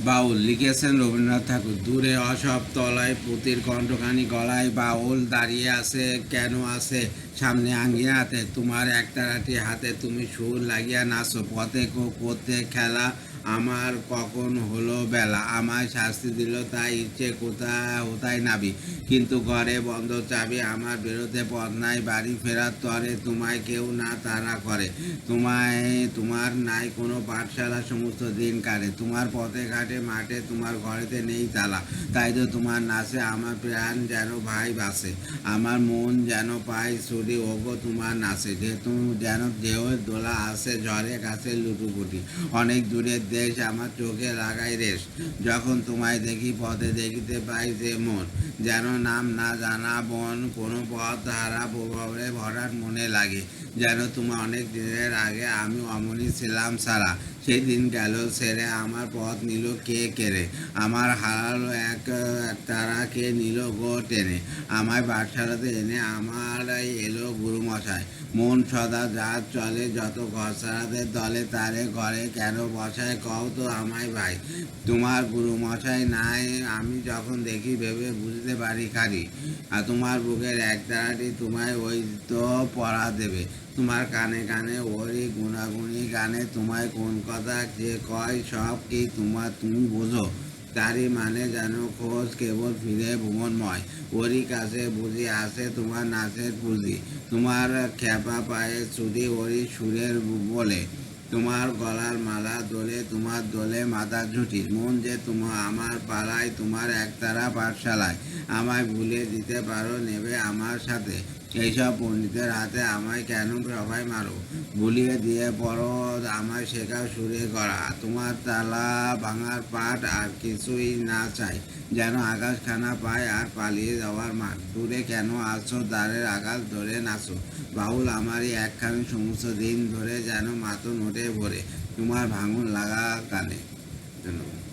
বাউল লিখেছেন রবীন্দ্রনাথ ঠাকুর। দূরে অসব তলায় পুতির কণ্ঠখানি গলায় বাউল দাঁড়িয়ে আছে কেন আছে সামনে আঙ্গিনাতে তোমার একতারাটি হাতে তুমি সুর লাগিয়া নাচো পথে করতে খেলা আমার কখন হলো বেলা আমায় শাস্তি দিল তাই ইচ্ছে কোথায় নাবি কিন্তু ঘরে বন্ধ চাবি আমার বেরোতে পথ নাই বাড়ি ফেরার তরে তোমায় কেউ না তাড়া করে তোমার নাই কোনো পাঠশালা সমস্ত দিন কাটে তোমার পথে ঘাটে মাঠে তোমার ঘরেতে নেই তালা তাই তো তোমার নাচে আমার প্রাণ যেন ভাই বাসে আমার মন যেন পায় ছুটি ওগো তোমার নাচে যেন ঢেউয়ের দোলা আসে ঝড়ে কাছে লুটুপুটি অনেক দূরের দেশ আমার চোখে লাগাই রেশ যখন তোমায় দেখি পথে দেখিতে পাই যে মন যেন নাম না জানা বন কোনো পথ হারা প্রভাবে ভরাট মনে লাগে যেন তোমার অনেক দিনের আগে আমি অমনি ছিলাম সারা সেই দিন গেল ছেড়ে আমার পথ নিল কে কেড়ে আমার হারালো এক তারা কে নিল গো টেনে আমায় পাঠশালাতে এনে আমার এলো গুরুমশাই মন সদা যা চলে যত ঘর সারাদের দলে তারে ঘরে কেন বসায় কও তো আমায় ভাই তোমার গুরুমশাই নাই আমি যখন দেখি ভেবে বুঝতে পারি খালি আর তোমার বুকের এক তারাটি তোমায় ওই তো পড়া দেবে তোমার কানে কানে ওরই গুণাগুণি গানে তোমায় কোন কথা যে কয় সব কি তুমি বোঝো তারই মানে যেন খোঁজ কেবল ফিরে ভুবনময় ওরই কাছে বুঝি আসে তোমার নাচের পুঁজি তোমার খ্যাপা পায়ে ছুটি ওরই সুরের বলে তোমার গলার মালা দোলে তোমার দোলে মাথা ঝুঁটি মন যে আমার পালায় তোমার একতারা পাঠশালায় আমায় ভুলে দিতে পারো নেবে আমার সাথে এইসব পণ্ডিতের হাতে আমায় কেন সবাই মারো ভুলিয়ে দিয়ে পড়ো আমায় শেখাও সুরে গড়া তোমার তালা ভাঙার পাঠ আর কিছুই না চাই যেন আকাশখানা পায় আর পালিয়ে যাওয়ার মাঠ দূরে কেন আসো দ্বারের আকাশ ধরে নাচো বাউল আমারই একখানি সমস্ত দিন ধরে যেন মাথো নোটে ভরে তোমার ভাঙন লাগা কানে। ধন্যবাদ।